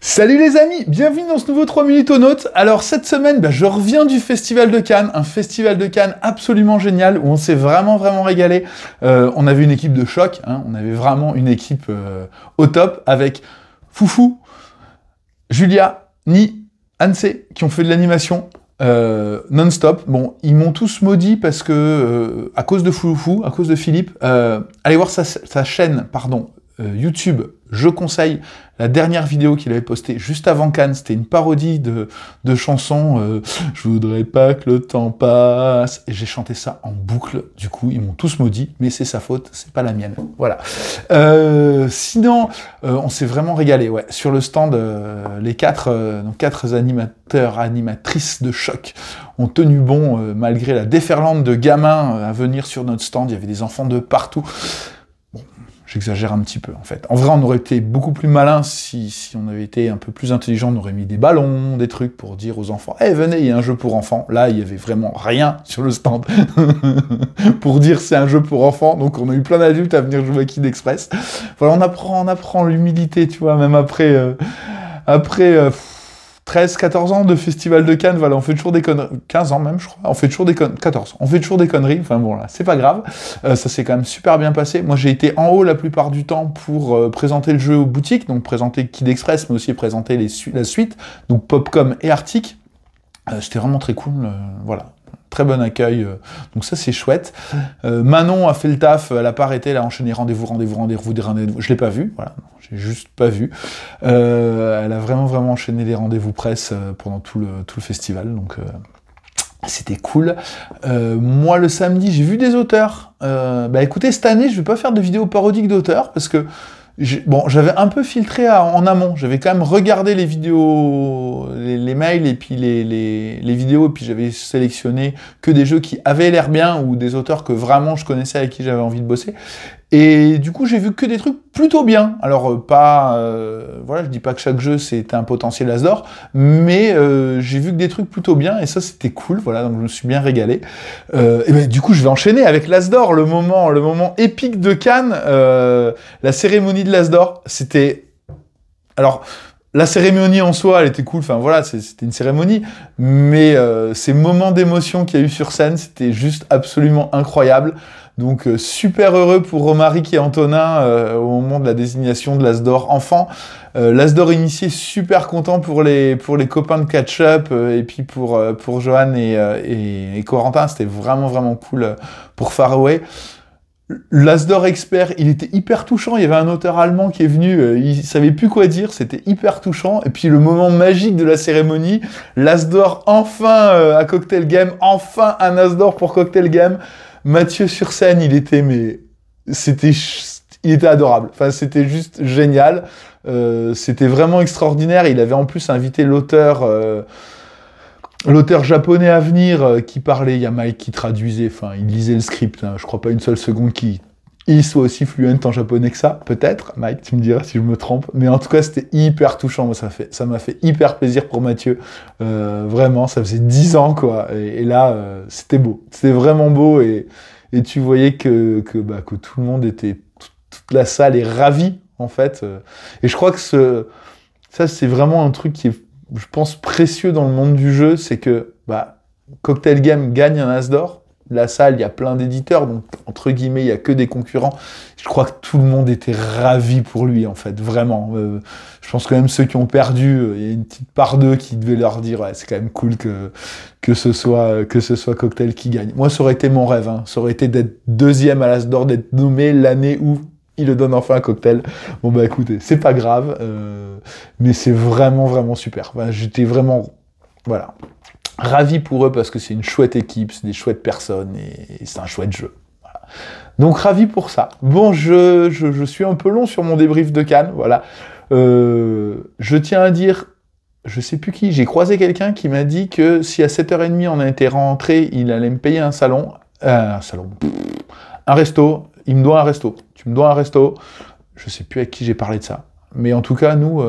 Salut les amis, bienvenue dans ce nouveau 3 minutes au notes. Alors cette semaine, je reviens du Festival de Cannes, un Festival de Cannes absolument génial, où on s'est vraiment régalé. On avait une équipe de choc, hein, on avait vraiment une équipe au top, avec Foufou, Julia, Ni, Anse, qui ont fait de l'animation non-stop. Bon, ils m'ont tous maudit parce que, à cause de Foufou, à cause de Philippe, allez voir sa chaîne, YouTube, je conseille la dernière vidéo qu'il avait postée juste avant Cannes, c'était une parodie de chansons je voudrais pas que le temps passe, et j'ai chanté ça en boucle, du coup ils m'ont tous maudit, mais c'est sa faute, c'est pas la mienne, voilà. Sinon, on s'est vraiment régalé, ouais, sur le stand, les quatre animateurs, animatrices de choc ont tenu bon, malgré la déferlante de gamins à venir sur notre stand, il y avait des enfants de partout. J'exagère un petit peu, en fait. En vrai, on aurait été beaucoup plus malin si on avait été un peu plus intelligent. On aurait mis des ballons, des trucs pour dire aux enfants « Eh, venez, il y a un jeu pour enfants ». Là, il y avait vraiment rien sur le stand pour dire « C'est un jeu pour enfants ». Donc, on a eu plein d'adultes à venir jouer à Kid Express. Voilà, on apprend l'humilité, tu vois, même après 13, 14 ans de Festival de Cannes, voilà, on fait toujours des conneries, 15 ans même, je crois, on fait toujours des conneries, 14, on fait toujours des conneries, enfin bon, là, c'est pas grave, ça s'est quand même super bien passé. Moi, j'ai été en haut la plupart du temps pour présenter le jeu aux boutiques, donc présenter Kid Express, mais aussi présenter la suite, donc Popcom et Arctic. C'était vraiment très cool, voilà. Très bon accueil, donc ça c'est chouette. Manon a fait le taf, elle a pas arrêté, elle a enchaîné rendez-vous, je l'ai pas vu, voilà, j'ai juste pas vu. Elle a vraiment enchaîné les rendez-vous presse pendant tout le festival, donc c'était cool. Moi le samedi, j'ai vu des auteurs. Écoutez, cette année, je vais pas faire de vidéos parodiques d'auteurs, parce que j'avais un peu filtré en amont, j'avais quand même regardé les vidéos, les mails et puis les vidéos, et puis j'avais sélectionné que des jeux qui avaient l'air bien, ou des auteurs que vraiment je connaissais, avec qui j'avais envie de bosser. Et du coup, j'ai vu que des trucs plutôt bien. Alors, voilà, je dis pas que chaque jeu, c'était un potentiel as d'or, mais j'ai vu que des trucs plutôt bien, et ça, c'était cool, voilà, donc je me suis bien régalé. Du coup, je vais enchaîner avec l'as d'or, le moment épique de Cannes, la cérémonie de l'as d'or, c'était... Alors... La cérémonie en soi, elle était cool, enfin voilà, c'était une cérémonie, mais ces moments d'émotion qu'il y a eu sur scène, c'était juste absolument incroyable. Donc super heureux pour Romaric et Antonin au moment de la désignation de l'as d'or enfant. L'as d'or initié, super content pour les copains de catch-up, et puis pour Johan et Corentin, c'était vraiment cool pour Faraway. L'as d'or expert, il était hyper touchant, il y avait un auteur allemand qui est venu, il savait plus quoi dire, c'était hyper touchant, et puis le moment magique de la cérémonie, l'as d'or enfin à Cocktail Game, enfin un as d'or pour Cocktail Game. Mathieu sur scène, il était adorable, enfin c'était juste génial, c'était vraiment extraordinaire. Il avait en plus invité l'auteur japonais à venir qui parlait, il y a Mike qui traduisait, enfin il lisait le script, hein, je crois pas une seule seconde qu'il soit aussi fluent en japonais que ça, peut-être, Mike, tu me diras si je me trompe, mais en tout cas c'était hyper touchant, moi ça m'a fait hyper plaisir pour Mathieu, vraiment, ça faisait 10 ans quoi, et là c'était beau, c'était vraiment beau, et tu voyais que tout le monde était, toute la salle est ravie en fait, et je crois que ça c'est vraiment un truc qui est, je pense, précieux dans le monde du jeu, c'est que Cocktail Game gagne un as d'or. La salle, il y a plein d'éditeurs, donc entre guillemets, il n'y a que des concurrents. Je crois que tout le monde était ravi pour lui, en fait, vraiment. Je pense que même ceux qui ont perdu, il y a une petite part d'eux qui devait leur dire ouais, c'est quand même cool que ce soit Cocktail qui gagne. Moi, ça aurait été mon rêve, hein. Ça aurait été d'être deuxième à l'as d'or, d'être nommé l'année où il le donne enfin à Cocktail. Bon écoutez, c'est pas grave, mais c'est vraiment super. J'étais vraiment, voilà, ravi pour eux parce que c'est une chouette équipe, c'est des chouettes personnes et c'est un chouette jeu. Voilà. Donc ravi pour ça. Bon, je suis un peu long sur mon débrief de Cannes, voilà. Je tiens à dire, je sais plus qui, j'ai croisé quelqu'un qui m'a dit que si à 7h30 on a été rentré, il allait me payer un resto. Il me doit un resto. Tu me dois un resto. Je sais plus avec qui j'ai parlé de ça. Mais en tout cas, nous,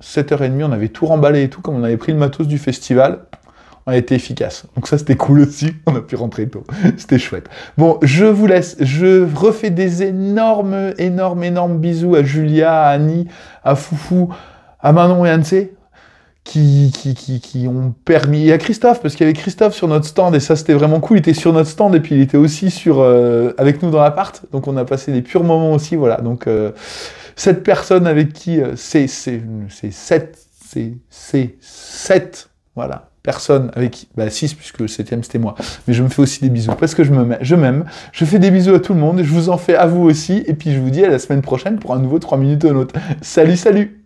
7h30, on avait tout remballé et tout, comme on avait pris le matos du festival, on a été efficace. Donc ça, c'était cool aussi. On a pu rentrer tôt. C'était chouette. Bon, je vous laisse. Je refais des énormes bisous à Julia, à Annie, à Foufou, à Manon et Anne-C, qui ont permis... Il y a Christophe, parce qu'il y avait Christophe sur notre stand, et ça c'était vraiment cool, il était sur notre stand, et puis il était aussi avec nous dans l'appart, donc on a passé des purs moments aussi, voilà, donc cette personne avec qui c'est sept, voilà, personnes avec qui, 6, puisque le 7e c'était moi, mais je me fais aussi des bisous, parce que je m'aime, je fais des bisous à tout le monde, et je vous en fais à vous aussi, et puis je vous dis à la semaine prochaine pour un nouveau 3 minutes au nôtre. Salut, salut!